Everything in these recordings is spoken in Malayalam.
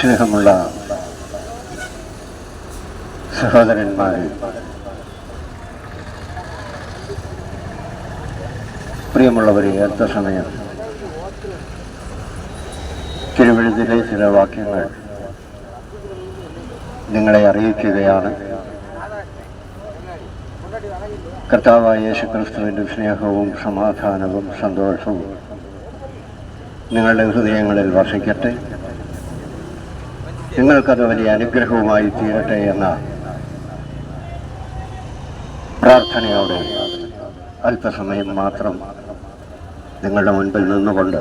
സ്നേഹമുള്ള സഹോദരന്മാരെ, പ്രിയമുള്ളവരെ, അല്പസമയം തിരുവഴുത്തിലെ ചില വാക്യങ്ങൾ നിങ്ങളെ അറിയിക്കുകയാണ്. കർത്താവായ യേശുക്രിസ്തുവിൻ്റെ സ്നേഹവും സമാധാനവും സന്തോഷവും നിങ്ങളുടെ ഹൃദയങ്ങളിൽ വർഷിക്കട്ടെ. നിങ്ങൾക്കത് വലിയ അനുഗ്രഹവുമായി തീരട്ടെ എന്ന പ്രാർത്ഥനയോടെ അല്പസമയം മാത്രം നിങ്ങളുടെ മുൻപിൽ നിന്നുകൊണ്ട്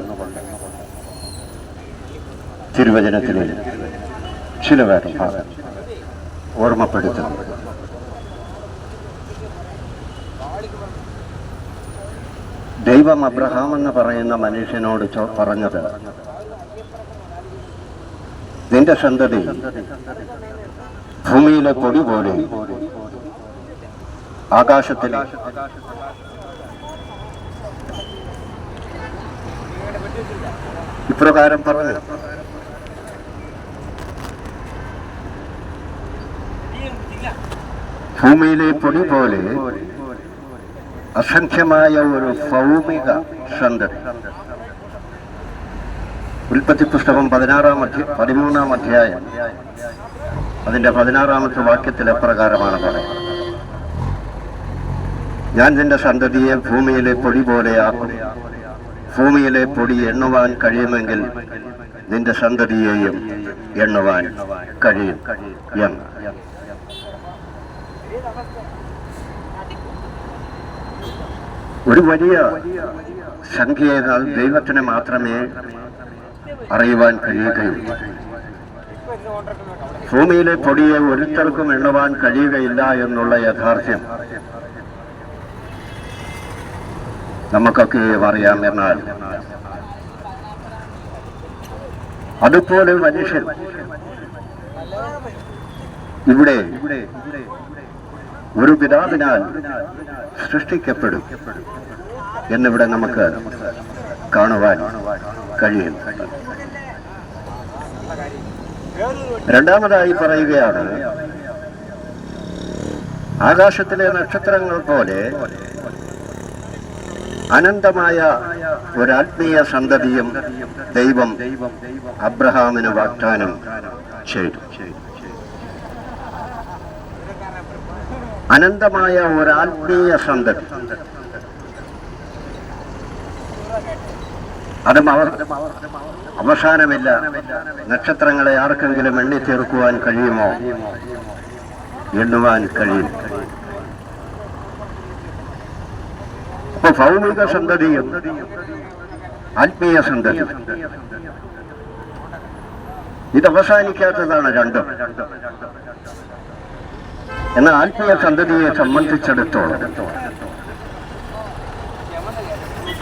തിരുവചനത്തിലെ ചില ഭാഗം ഓർമ്മപ്പെടുത്തുന്നു. ദൈവം അബ്രഹാം എന്ന് പറയുന്ന മനുഷ്യനോട് പറഞ്ഞത്, നിന്റെ സന്തതി ഭൂമിയിലെ പൊടി പോലെ ആകാശത്തിലെ ഇപ്രകാരം പറഞ്ഞു. ഭൂമിയിലെ പൊടി പോലെ അസംഖ്യമായ ഒരു ഭൗമിക സന്തതി. ഉൽപ്പത്തി പുസ്തകം 13 അധ്യായം അതിന്റെ 16 വാക്യത്തിൽ എപ്രകാരമാണ് പറയുന്നത്, ഞാൻ നിന്റെ സന്തതിയെ ഭൂമിയിലെ പൊടി പോലെയാക്കും. ഭൂമിയിലെ പൊടി എണ്ണുവാൻ കഴിയുമെങ്കിൽ നിന്റെ സന്തതിയെയും എണ്ണുവാൻ കഴിയും എന്ന്. ഒരു വലിയ സംഖ്യയാൽ ദൈവത്തിന് മാത്രമേ അറിയുവാൻ കഴിയുകയുള്ളൂ. ഭൂമിയിലെ പൊടിയെ ഒരുത്തർക്കും എണ്ണുവാൻ കഴിയുകയില്ല എന്നുള്ള യാഥാർത്ഥ്യം നമുക്കൊക്കെ അറിയാം. എന്നാൽ അതുപോലെ മനുഷ്യൻ ഇവിടെ ഒരു പിതാവിനാൽ സൃഷ്ടിക്കപ്പെടും എന്നിവിടെ നമുക്ക് കാണുവാൻ കഴിയും. രണ്ടാമതായി പറയുകയാണ്, ആകാശത്തിലെ നക്ഷത്രങ്ങൾ പോലെ അനന്തമായ ഒരാത്മീയ സന്തതിയും ദൈവം അബ്രഹാമിന് വാഗ്ദാനം ചെയ്തു. അനന്തമായ ഒരാത്മീയ സന്തതി, അതും അവസാനമില്ല. നക്ഷത്രങ്ങളെ ആർക്കെങ്കിലും എണ്ണിത്തീർക്കുവാൻ കഴിയുമോ? എണ്ണുവാൻ കഴിയും. അപ്പൊ ഭൗമിക സന്തതിയും ആത്മീയ സന്തതി ഇത് അവസാനിക്കാത്തതാണ് രണ്ടും. എന്നാൽ ആത്മീയ സന്തതിയെ സംബന്ധിച്ചിടത്തോളം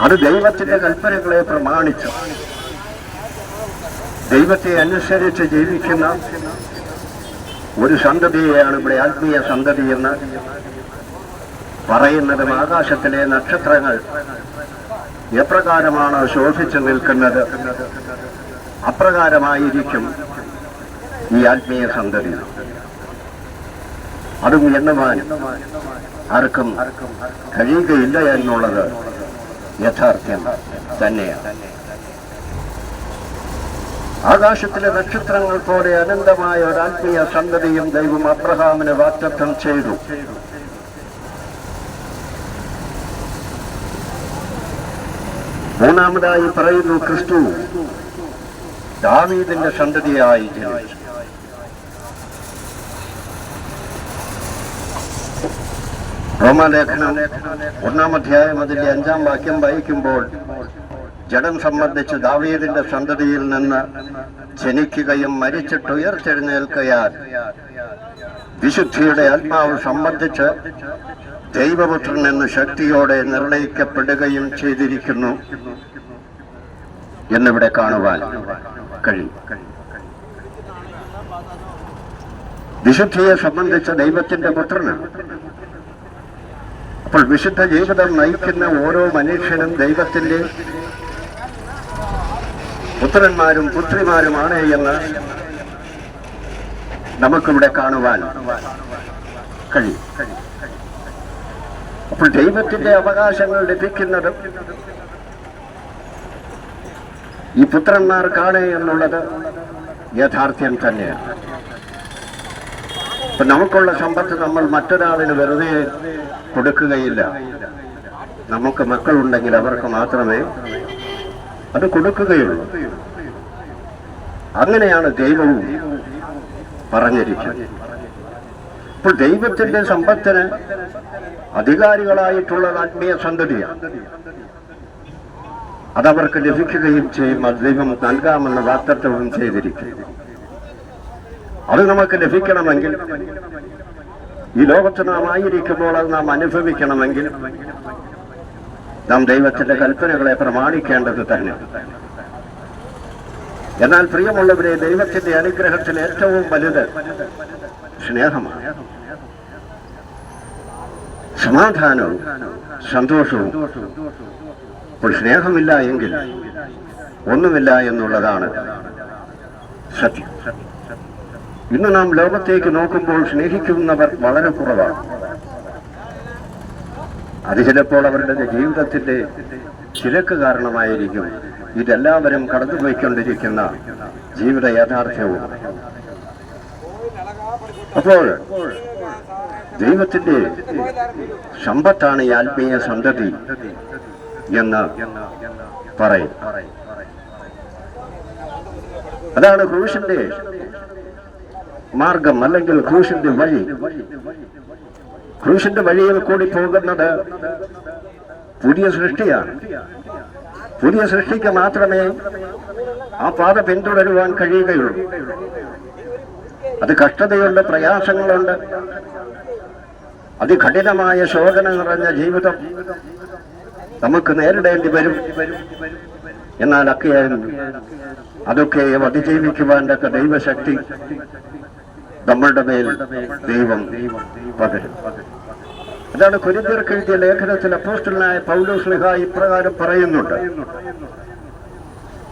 അത് ദൈവത്തിന്റെ കൽപ്പനകളെ പ്രമാണിച്ചു ദൈവത്തെ അനുസരിച്ച് ജീവിക്കുന്ന ഒരു സന്തതിയെയാണ് ഇവിടെ ആത്മീയ സന്തതി എന്ന് പറയുന്നതും. ആകാശത്തിലെ നക്ഷത്രങ്ങൾ എപ്രകാരമാണ് ശോഭിച്ചു നിൽക്കുന്നത്, അപ്രകാരമായിരിക്കും ഈ ആത്മീയ സന്തതി. അതും എണ്ണുവാൻ ആർക്കും കഴിയുകയില്ല എന്നുള്ളത് യഥാർത്ഥ്യം തന്നെയാണ്. ആകാശത്തിലെ നക്ഷത്രങ്ങൾ പോലെ അനന്തമായ ഒരു ആത്മീയ സന്തതിയും ദൈവം അബ്രഹാമിന് വാഗ്ദത്തം ചെയ്തു. മൂന്നാമതായി പറയുന്നു, ക്രിസ്തു ദാവീദിന്റെ സന്തതിയായി ജനിച്ചു. റോമാലേഖനം 1 അധ്യായം അതിന്റെ 5 വാക്യം വായിക്കുമ്പോൾ, ജഡം സംബന്ധിച്ച് ദാവീദിന്റെ സന്തതിയിൽ നിന്ന് ജനിക്കുകയും മരിച്ചിട്ട് ഉയർത്തെഴുന്നേൽക്കയാൽ വിശുദ്ധിയുടെ ആത്മാവ് സംബന്ധിച്ച് ദൈവപുത്രൻ എന്ന് ശക്തിയോടെ നിർണയിക്കപ്പെടുകയും ചെയ്തിരിക്കുന്നു എന്നിവിടെ കാണുവാൻ കഴിയും. വിശുദ്ധിയെ സംബന്ധിച്ച ദൈവത്തിന്റെ പുത്രനാണ്. അപ്പോൾ വിശുദ്ധ ജീവിതം നയിക്കുന്ന ഓരോ മനുഷ്യനും ദൈവത്തിന്റെ പുത്രന്മാരും പുത്രിമാരുമാണ് എന്ന് നമുക്കിവിടെ കാണുവാൻ കഴിയും. അപ്പോൾ ദൈവത്തിന്റെ അവകാശങ്ങൾ ലഭിക്കുന്നത് ഈ പുത്രന്മാർക്കാണ് എന്നുള്ളത് യാഥാർത്ഥ്യം തന്നെയാണ്. ഇപ്പൊ നമുക്കുള്ള സമ്പത്ത് നമ്മൾ മറ്റൊരാളിന് വെറുതെ കൊടുക്കുകയില്ല. നമുക്ക് മക്കളുണ്ടെങ്കിൽ അവർക്ക് മാത്രമേ അത് കൊടുക്കുകയുള്ളൂ. അങ്ങനെയാണ് ദൈവവും പറഞ്ഞിരിക്കുന്നത്. ഇപ്പോൾ ദൈവത്തിന്റെ സമ്പത്തിന് അധികാരികളായിട്ടുള്ള ആത്മീയ സന്തതിയാണ്. അതവർക്ക് ലഭിക്കുകയും ചെയ്യും. അത് ദൈവം നൽകാമെന്ന് വാഗ്ദത്തവും ചെയ്തിരിക്കും. അത് നമുക്ക് ലഭിക്കണമെങ്കിൽ, ഈ ലോകത്ത് നാം ആയിരിക്കുമ്പോൾ അത് നാം അനുഭവിക്കണമെങ്കിൽ നാം ദൈവത്തിന്റെ കൽപ്പനകളെ പ്രമാണിക്കേണ്ടത് തന്നെ. എന്നാൽ പ്രിയമുള്ളവരെ, ദൈവത്തിന്റെ അനുഗ്രഹത്തിൽ ഏറ്റവും വലുത് സ്നേഹമാണ്. സമാധാനവും സന്തോഷവും. അപ്പോൾ സ്നേഹമില്ല എങ്കിൽ ഒന്നുമില്ല എന്നുള്ളതാണ് സത്യം. ഇന്ന് നാം ലോകത്തേക്ക് നോക്കുമ്പോൾ സ്നേഹിക്കുന്നവർ വളരെ കുറവാണ്. അത് ചിലപ്പോൾ അവരുടെ ജീവിതത്തിന്റെ ചിലക്ക് കാരണമായിരിക്കും ഇതെല്ലാവരും കടന്നുപോയിക്കൊണ്ടിരിക്കുന്ന ജീവിത യാഥാർത്ഥ്യവും. അപ്പോൾ ദൈവത്തിന്റെ സമ്പത്താണ് ഈ ആത്മീയ സന്തതി എന്ന് പറയും. അതാണ് ക്രൂശിന്റെ മാർഗം, അല്ലെങ്കിൽ ക്രൂശിന്റെ വഴി. ക്രൂശിന്റെ വഴിയിൽ കൂടി പോകുന്നത് പുതിയ സൃഷ്ടിയാണ്. പുതിയ സൃഷ്ടിക്ക് മാത്രമേ ആ പാത പിന്തുടരുവാൻ കഴിയുകയുള്ളൂ. അത് കഷ്ടതയുണ്ട്, പ്രയാസങ്ങളുണ്ട്, അതികഠിനമായ ശോധന നിറഞ്ഞ ജീവിതം നമുക്ക് നേരിടേണ്ടി വരും. എന്നാൽ അതൊക്കെ അതിജീവിക്കുവാൻ തക്ക ദൈവശക്തി നമ്മളുടെ മേൽ ദൈവം പകരും. അതാണ് കൊരിന്ത്യർക്ക് എഴുതിയ ലേഖനത്തിൽ അപ്പോസ്തലനായ പൗലോസ് ശ്ലീഹ ഇപ്രകാരം പറയുന്നുണ്ട്: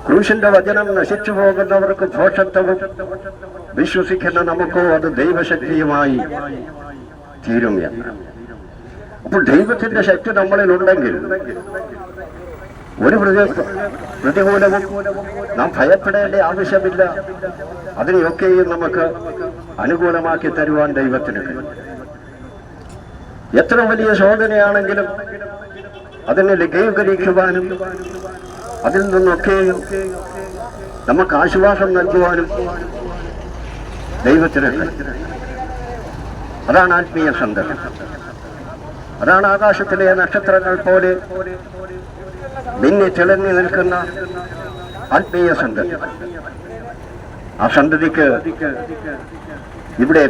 ക്രൂശിന്റെ വചനം നശിച്ചു പോകുന്നവർക്ക് ഭോഷത്വവും വിശ്വസിക്കുന്ന നമുക്കോ അത് ദൈവശക്തിയുമായി തീരും എന്ന്. അപ്പോൾ ദൈവത്തിന്റെ ശക്തി നമ്മളിൽ ഉണ്ടെങ്കിൽ ഒരു പ്രതികൂലവും നാം ഭയപ്പെടേണ്ട ആവശ്യമില്ല. അതിനെയൊക്കെയും നമുക്ക് അനുകൂലമാക്കി തരുവാൻ ദൈവത്തിന് കഴിയും. എത്ര വലിയ ശോധനയാണെങ്കിലും അതിനെ ലഘൂകരിക്കുവാനും അതിൽ നിന്നൊക്കെയും നമുക്ക് ആശ്വാസം നൽകുവാനും ദൈവത്തിന് കഴിയും. അതാണ് ആത്മീയ സന്തതി. അതാണ് ആകാശത്തിലെ നക്ഷത്രങ്ങൾ പോലെ മിന്നി തിളങ്ങി നിൽക്കുന്ന ആത്മീയ സന്തതി. ആ സന്തതിക്ക് ഇവിടെ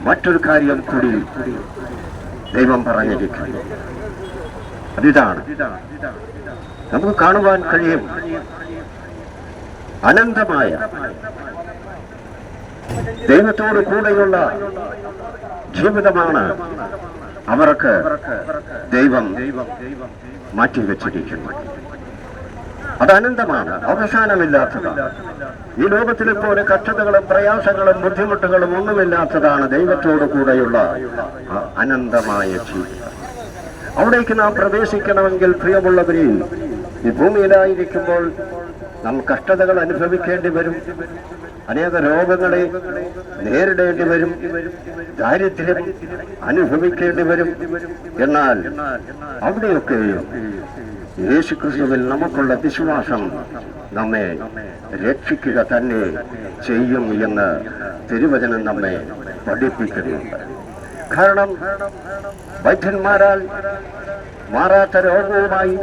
മറ്റൊരു കാര്യം കൂടി ദൈവം പറഞ്ഞിരിക്കുന്നു. അതിതാണ് നമുക്ക് കാണുവാൻ കഴിയും. അനന്തമായ ദൈവത്തോട് കൂടെയുള്ള ജീവിതമാണ് അവർക്ക് ദൈവം മാറ്റിവെച്ചിരിക്കുന്നു. അത് അനന്തമാണ്, അവസാനമില്ലാത്തതാണ്. ഈ ലോകത്തിലെ പോലെ കഷ്ടതകളും പ്രയാസങ്ങളും ബുദ്ധിമുട്ടുകളും ഒന്നുമില്ലാത്തതാണ് ദൈവത്തോടു കൂടെയുള്ള അനന്തമായ ജീവിതം. അവിടേക്ക് നാം പ്രവേശിക്കണമെങ്കിൽ പ്രിയമുള്ളവരെ, ഈ ഭൂമിയിലായിരിക്കുമ്പോൾ നാം കഷ്ടതകൾ അനുഭവിക്കേണ്ടി വരും. അനേക രോഗങ്ങളെ നേരിടേണ്ടി വരും. ദാരിദ്ര്യം അനുഭവിക്കേണ്ടി വരും. എന്നാൽ അവിടെയൊക്കെയും യേശുക്രിസ്തുവിൽ നമുക്കുള്ള വിശ്വാസം നമ്മെ രക്ഷിക്കുക തന്നെ ചെയ്യും എന്ന് തിരുവചനം നമ്മെ പഠിപ്പിക്കുന്നുണ്ട്. കാരണം വൈദ്യന്മാരാൽ മാറാത്ത രോഗവുമായി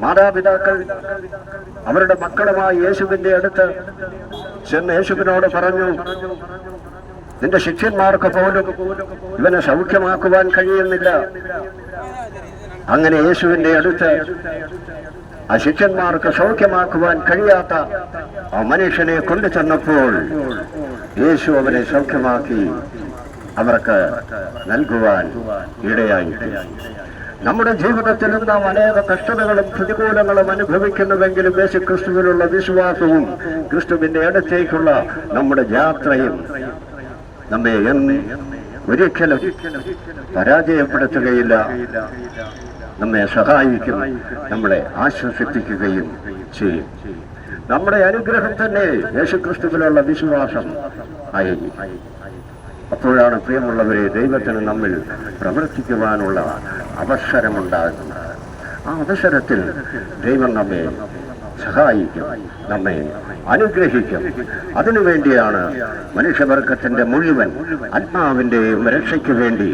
മാതാപിതാക്കൾ അവരുടെ മക്കളുമായി യേശുവിന്റെ അടുത്ത് ചെന്ന് യേശുവിനോട് പറഞ്ഞു, നിന്റെ ശിഷ്യന്മാർക്ക് പോലും ഇവനെ സൗഖ്യമാക്കുവാൻ കഴിയുന്നില്ല. അങ്ങനെ യേശുവിന്റെ അടുത്ത് ആ ശിഷ്യന്മാർക്ക് സൗഖ്യമാക്കുവാൻ കഴിയാത്ത ആ മനുഷ്യനെ കൊണ്ടു ചെന്നപ്പോൾ യേശു അവനെ സൗഖ്യമാക്കി അവർക്ക് നൽകുവാൻ ഇടയായി. നമ്മുടെ ജീവിതത്തിൽ നാം അനേക കഷ്ടതകളും പ്രതികൂലങ്ങളും അനുഭവിക്കുന്നുവെങ്കിലും യേശുക്രിസ്തുവിലുള്ള വിശ്വാസവും ക്രിസ്തുവിന്റെ അടുത്തേക്കുള്ള നമ്മുടെ യാത്രയും നമ്മെ ഒരിക്കലും പരാജയപ്പെടുത്തുകയില്ല, നമ്മെ സഹായിക്കും, നമ്മളെ ആശ്വസിപ്പിക്കുകയും ചെയ്യും. നമ്മുടെ അനുഗ്രഹം തന്നെ യേശുക്രിസ്തുവിലുള്ള വിശ്വാസം ആയിരിക്കും. അപ്പോഴാണ് പ്രിയമുള്ളവരെ ദൈവത്തിന് നമ്മിൽ പ്രവർത്തിക്കുവാനുള്ള അവസരമുണ്ടാകുന്നത്. ആ അവസരത്തിൽ ദൈവം നമ്മെ സഹായിക്കും, നമ്മെ അനുഗ്രഹിക്കും. അതിനുവേണ്ടിയാണ് മനുഷ്യവർഗത്തിന്റെ മുഴുവൻ ആത്മാവിന്റെയും രക്ഷയ്ക്ക് വേണ്ടി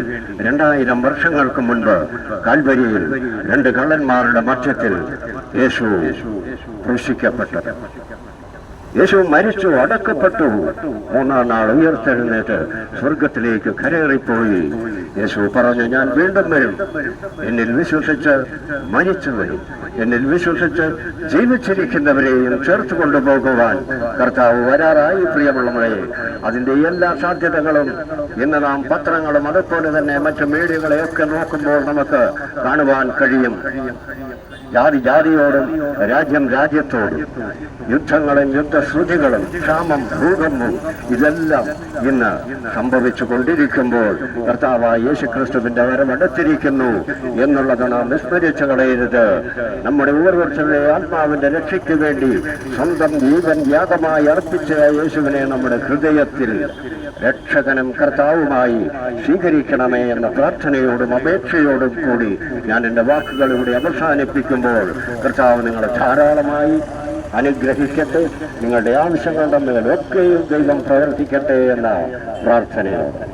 2000 വർഷങ്ങൾക്ക് മുൻപ് കാൽവരിയിൽ 2 കള്ളന്മാരുടെ മധ്യത്തിൽ യേശു ക്രൂശിക്കപ്പെട്ടത്. യേശു മരിച്ചു, അടക്കപ്പെട്ടു, 3-ാം നാൾ ഉയർത്തെഴുന്നേറ്റ് സ്വർഗത്തിലേക്ക് കരേറിപ്പോയി. യേശു പറഞ്ഞു, ഞാൻ വീണ്ടും വരും. എന്നിൽ വിശ്വസിച്ച് മരിച്ചവരും എന്നിൽ വിശ്വസിച്ച് ജീവിച്ചിരിക്കുന്നവരെയും ചേർത്ത് കൊണ്ടുപോകുവാൻ കർത്താവ് വരാറായി. പ്രിയമുള്ളവരെ, അതിന്റെ എല്ലാ സാധ്യതകളും ഇന്ന് നാം പത്രങ്ങളും അതുപോലെ തന്നെ മറ്റു മീഡിയകളെയൊക്കെ നോക്കുമ്പോൾ നമുക്ക് കാണുവാൻ കഴിയും. ജാതി ജാതിയോടും രാജ്യം രാജ്യത്തോടും യുദ്ധങ്ങളും യുദ്ധശ്രുതികളും ക്ഷാമം ഭൂകമ്പവും ഇതെല്ലാം ഇന്ന് സംഭവിച്ചു കൊണ്ടിരിക്കുമ്പോൾ കർത്താവായ യേശുക്രിസ്തുവിന്റെ വരവടുത്തിരിക്കുന്നു എന്നുള്ളത് നാം വിസ്മരിച്ചു കളയരുത്. നമ്മുടെ ഓരോരുത്തരുടെ ആത്മാവിന്റെ രക്ഷയ്ക്ക് വേണ്ടി സ്വന്തം ജീവൻ യാഗമായി അർപ്പിച്ച യേശുവിനെ നമ്മുടെ ഹൃദയത്തിൽ രക്ഷകനും കർത്താവുമായി സ്വീകരിക്കണമേ എന്ന പ്രാർത്ഥനയോടും അപേക്ഷയോടും കൂടി ഞാൻ എൻ്റെ വാക്കുകൾ ഇവിടെ അവസാനിപ്പിക്കുമ്പോൾ കർത്താവ് നിങ്ങളെ ധാരാളമായി അനുഗ്രഹിക്കട്ടെ. നിങ്ങളുടെ ആവശ്യങ്ങളുടെ മേലൊക്കെയും ദൈവം പ്രവർത്തിക്കട്ടെ എന്ന പ്രാർത്ഥനയോടെ